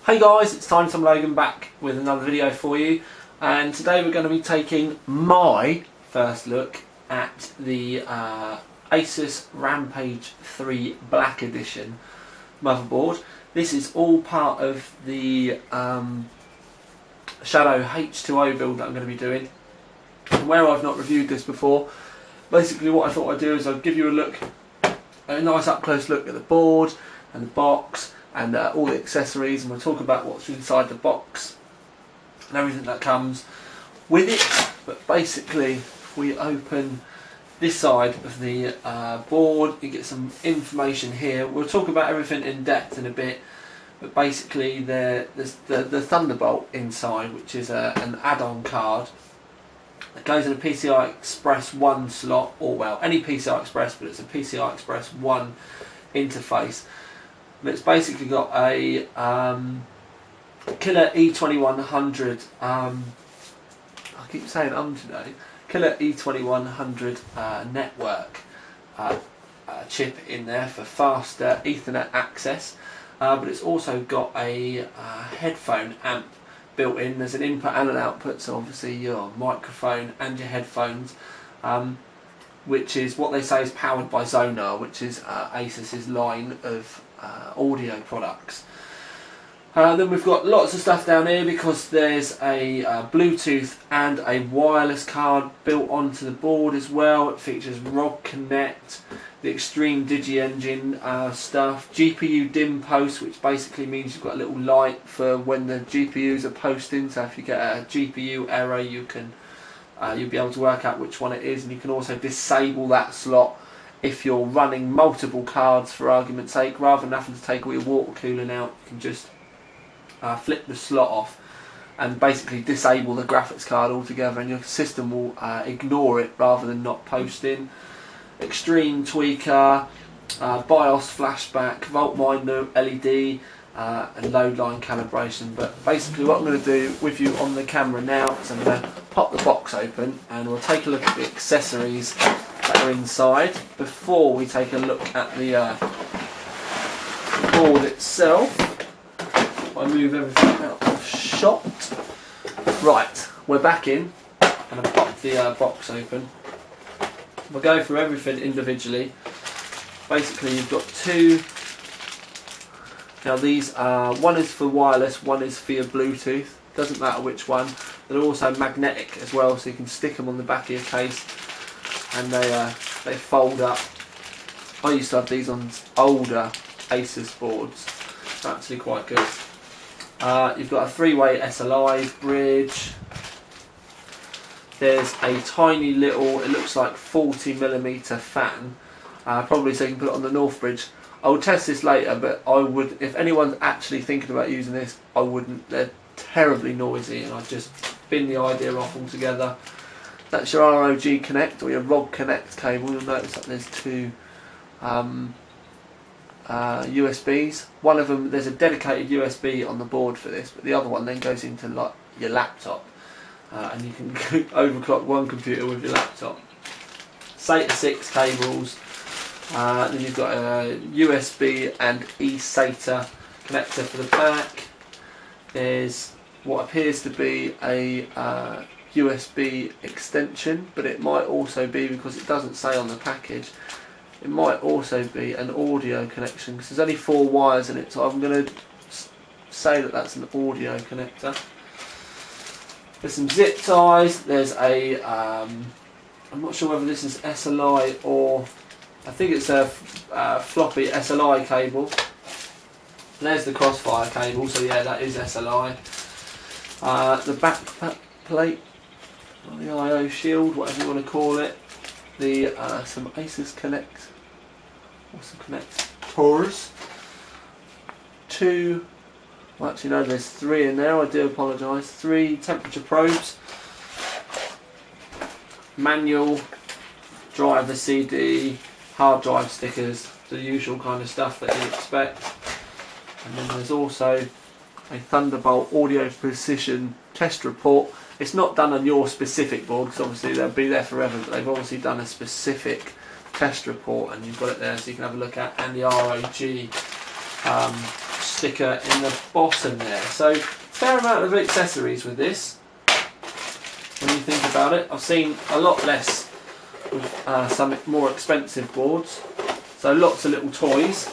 Hey guys, it's Tiny Tom Logan back with another video for you, and today we're going to be taking my first look at the Asus Rampage 3 Black Edition motherboard. This is all part of the Shadow H20 build that I'm going to be doing. And where I've not reviewed this before, basically what I thought I'd do is I'd give you a nice up close look at the board and the box and all the accessories, and we'll talk about what's inside the box and everything that comes with it. But basically, if we open this side of the board, you get some information here. We'll talk about everything in depth in a bit, but basically there's the Thunderbolt inside, which is an add-on card that goes in a PCI Express 1 slot, or well, any PCI Express, but it's a PCI Express 1 interface. But it's basically got a Killer E2100, I keep saying today, Killer E2100 network chip in there for faster Ethernet access, but it's also got a headphone amp built in. There's an input and an output, so obviously your microphone and your headphones, which is what they say is powered by Sonar, which is Asus's line of audio products. Then we've got lots of stuff down here because there's a Bluetooth and a wireless card built onto the board as well. It features ROG Connect, the Extreme Digi Engine stuff, GPU dim post, which basically means you've got a little light for when the GPUs are posting. So if you get a GPU error, you can you'll be able to work out which one it is, and you can also disable that slot if you're running multiple cards, for argument's sake. Rather than having to take all your water cooling out, you can just flip the slot off and basically disable the graphics card altogether, and your system will ignore it rather than not posting. Extreme tweaker, BIOS flashback, voltmeter LED, and load line calibration. But basically what I'm going to do with you on the camera now is I'm going to pop the box open and we'll take a look at the accessories that are inside before we take a look at the board itself. I move everything out of shot. Right, we're back in, and I pop the box open. We'll go through everything individually. Basically, you've got two. Now these one is for wireless, one is for your Bluetooth. Doesn't matter which one. They're also magnetic as well, so you can stick them on the back of your case, and they fold up. I used to have these on older Asus boards. They're actually quite good. You've got a three-way SLI bridge. There's a tiny little, it looks like 40mm fan, probably so you can put it on the North Bridge. I will test this later, but I would, if anyone's actually thinking about using this, I wouldn't. They're terribly noisy, and I'd just bin the idea off altogether. That's your ROG Connect, or your ROG Connect cable. You'll notice that there's two USBs. One of them, there's a dedicated USB on the board for this, but the other one then goes into like your laptop, and you can overclock one computer with your laptop. SATA 6 cables. Then you've got a USB and eSATA connector for the back. There's what appears to be a USB extension, but it might also be, because it doesn't say on the package, it might also be an audio connection, because there's only 4 wires in it, so I'm going to say that that's an audio connector. There's some zip ties. There's a I'm not sure whether this is SLI or, I think it's a floppy SLI cable. There's the crossfire cable, so yeah, that is SLI. The back plate, or the I/O shield, whatever you want to call it. The some Asus Connect, or some connectors. Two, well actually no, there's 3 in there, I do apologise. 3 temperature probes. Manual, driver CD, hard drive stickers, the usual kind of stuff that you expect. And then there's also a Thunderbolt audio precision test report. It's not done on your specific board, because obviously they'll be there forever, but they've obviously done a specific test report, and you've got it there so you can have a look at, and the ROG sticker in the bottom there. So fair amount of accessories with this when you think about it. I've seen a lot less with some more expensive boards, so lots of little toys.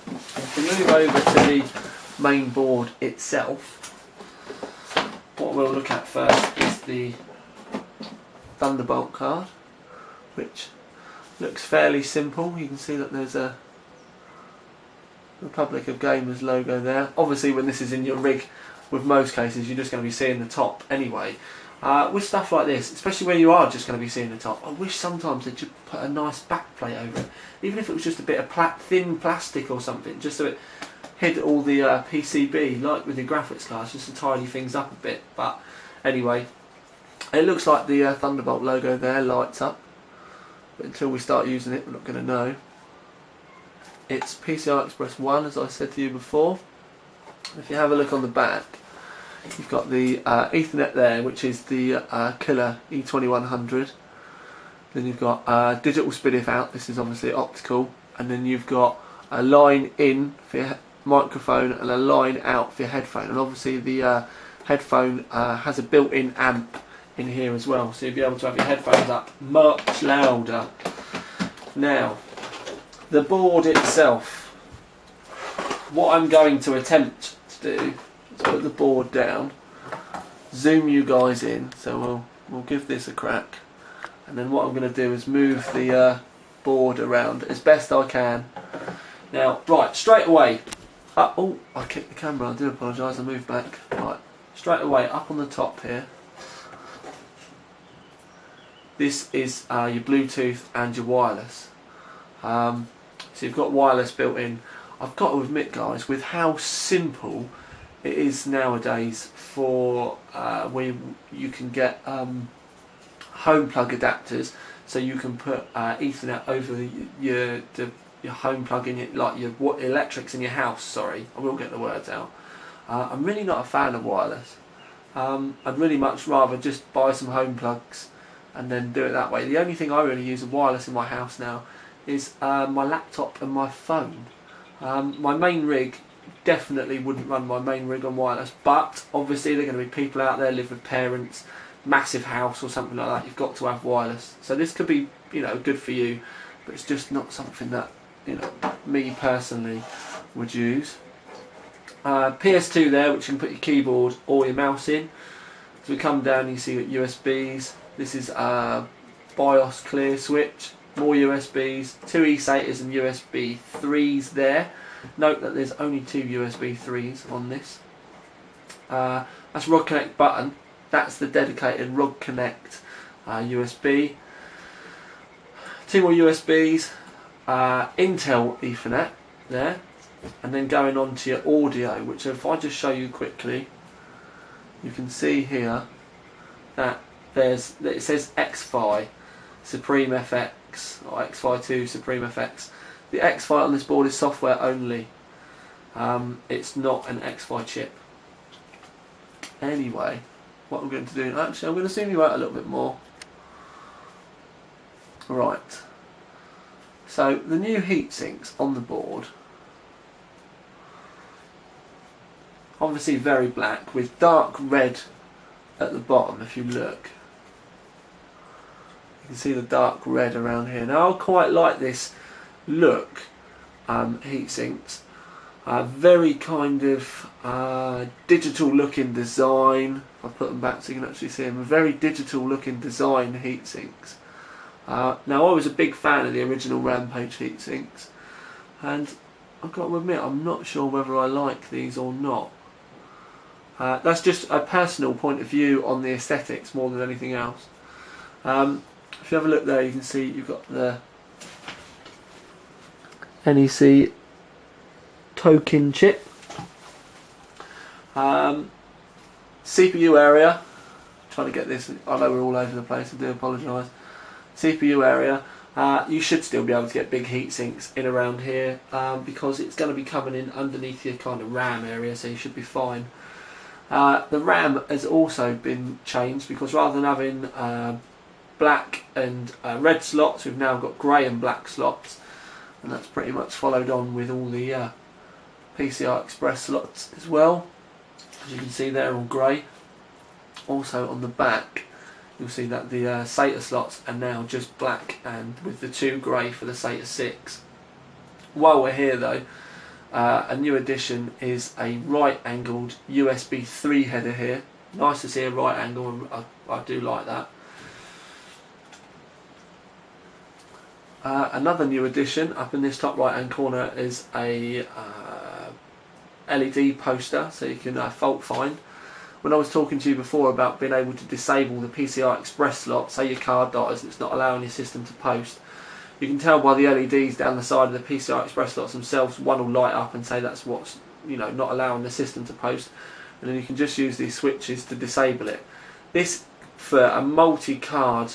If we move over to the main board itself, what we'll look at first is the Thunderbolt card, which looks fairly simple. You can see that there's a Republic of Gamers logo there. Obviously when this is in your rig, with most cases you're just going to be seeing the top anyway. With stuff like this, especially where you are just going to be seeing the top, I wish sometimes they'd just put a nice back plate over it, even if it was just a bit of thin plastic or something, just so it hid all the PCB, like with the graphics cards, just to tidy things up a bit. But anyway, it looks like the Thunderbolt logo there lights up, but until we start using it we're not going to know. It's PCI Express 1, as I said to you before. If you have a look on the back, you've got the Ethernet there, which is the killer E2100. Then you've got digital SPDIF out, this is obviously optical, and then you've got a line in for your microphone and a line out for your headphone. And obviously the headphone has a built-in amp in here as well, so you'll be able to have your headphones up much louder. Now, the board itself, what I'm going to attempt to do is put the board down, zoom you guys in, so we'll give this a crack, and then what I'm going to do is move the board around as best I can. Now, right, straight away, oh, I kicked the camera, I do apologise, I moved back. Right, straight away, up on the top here, this is your Bluetooth and your wireless. So you've got wireless built in. I've got to admit, guys, with how simple it is nowadays for where you can get home plug adapters, so you can put Ethernet over your home plug in like your electrics in your house. Sorry, I will get the words out. I'm really not a fan of wireless. I'd really much rather just buy some home plugs and then do it that way. The only thing I really use of wireless in my house now is my laptop and my phone. My main rig definitely wouldn't run my main rig on wireless, but obviously there are going to be people out there live with parents, massive house or something like that. You've got to have wireless. So this could be, you know, good for you, but it's just not something that, you know, me personally would use. PS2 there, which you can put your keyboard or your mouse in. As we come down, you see USBs. This is BIOS clear switch. More USBs, 2 eSATAs and USB 3s there. Note that there's only 2 USB 3s on this. That's Rod Connect button. That's the dedicated Rod Connect USB. 2 more USBs, Intel Ethernet there, and then going on to your audio, which if I just show you quickly, you can see here that it says X-Fi Supreme FX or X-Fi 2 Supreme FX. The X-Fi on this board is software only. It's not an X-Fi chip. Anyway, what I'm going to do, actually I'm going to zoom you out a little bit more. Right, so the new heat sinks on the board, obviously very black with dark red at the bottom. If you look, you can see the dark red around here. Now I quite like this look, heat sinks. Very kind of digital looking design. If I put them back so you can actually see them, a very digital looking design heat sinks. Now I was a big fan of the original Rampage heat sinks, and I've got to admit I'm not sure whether I like these or not. That's just a personal point of view on the aesthetics more than anything else. If you have a look there, you can see you've got the NEC token chip, CPU area. Trying to get this, I know we're all over the place, I do apologise. CPU area, you should still be able to get big heat sinks in around here, because it's going to be coming in underneath your kind of RAM area, so you should be fine. The RAM has also been changed, because rather than having black and red slots, we've now got grey and black slots, and that's pretty much followed on with all the PCI Express slots as well, as you can see they're all grey. Also on the back you'll see that the SATA slots are now just black and with the 2 grey for the SATA 6. While we're here though, a new addition is a right angled USB 3 header here. Nice to see a right angle, and I do like that. Another new addition up in this top right hand corner is a LED poster, so you can fault find. When I was talking to you before about being able to disable the PCI Express slot, say your card dies and it's not allowing your system to post, you can tell by the LEDs down the side of the PCI Express slots themselves, one will light up and say that's what's not allowing the system to post, and then you can just use these switches to disable it. This, for a multi-card,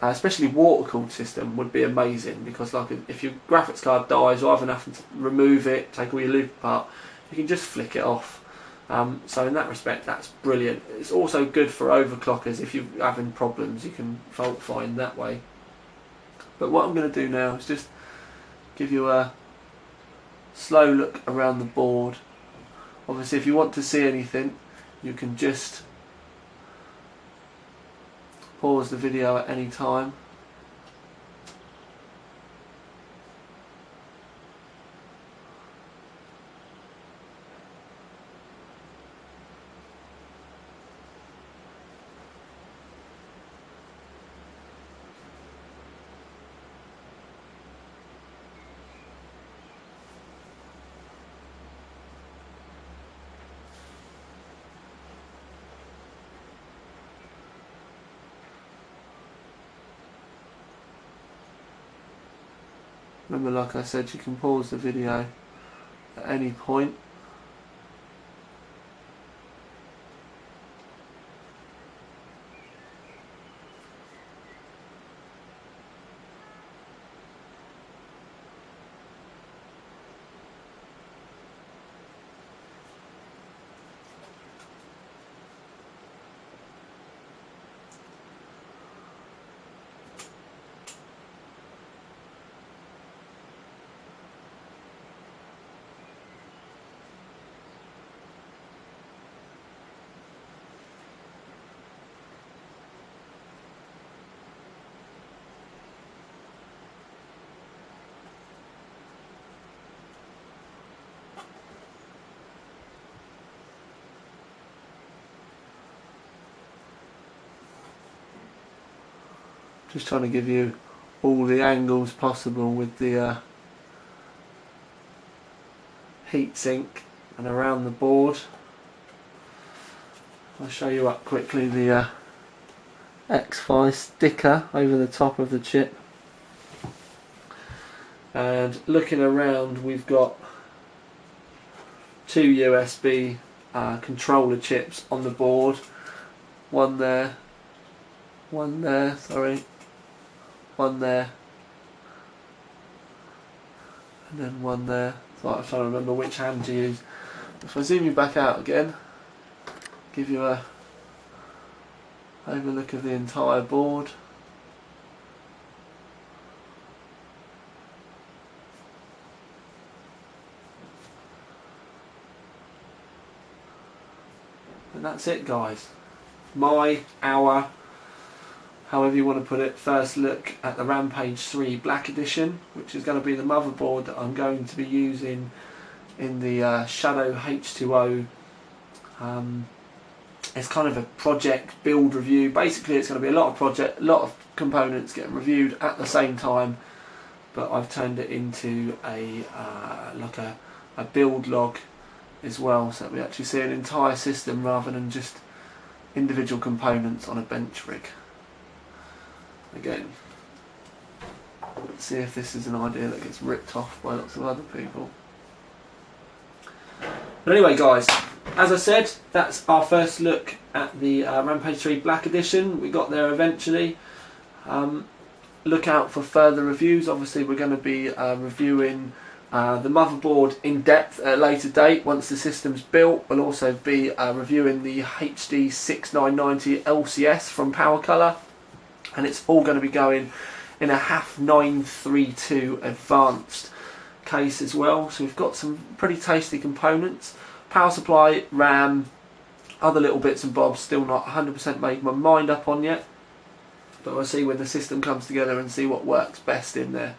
especially water-cooled system, would be amazing, because like if your graphics card dies, rather than having to remove it, take all your loop apart, you can just flick it off. So in that respect, that's brilliant. It's also good for overclockers. If you're having problems, you can fault find that way. But what I'm going to do now is just give you a slow look around the board. Obviously, if you want to see anything, you can just pause the video at any time. Remember, like I said, you can pause the video at any point. Just trying to give you all the angles possible with the heatsink and around the board. I'll show you up quickly the X5 sticker over the top of the chip. And looking around, we've got 2 USB controller chips on the board. One there, one there, and then one there. So I'm trying to remember which hand to use. If I zoom you back out again, give you a overlook of the entire board. And that's it, guys. Our however you want to put it, first look at the Rmpage 3 Black Edition, which is going to be the motherboard that I'm going to be using in the Shadow H20. It's kind of a project build review. Basically, it's going to be a lot of components getting reviewed at the same time, but I've turned it into a like a build log as well, so that we actually see an entire system rather than just individual components on a bench rig. Again, let's see if this is an idea that gets ripped off by lots of other people. But anyway, guys, as I said, that's our first look at the Rmpage 3 Black Edition. We got there eventually. Look out for further reviews. Obviously, we're going to be reviewing the motherboard in depth at a later date once the system's built. We'll also be reviewing the HD 6990 LCS from Powercolor. And it's all going to be going in a HAF 932 advanced case as well. So we've got some pretty tasty components. Power supply, RAM, other little bits and bobs, still not 100% made my mind up on yet. But we'll see when the system comes together and see what works best in there.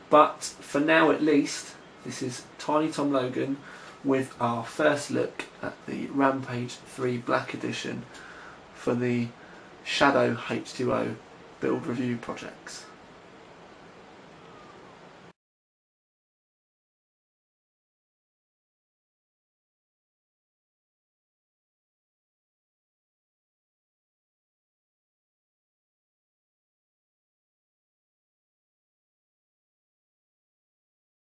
But for now at least, this is Tiny Tom Logan with our first look at the Rampage 3 Black Edition for the Shadow H20 build review projects.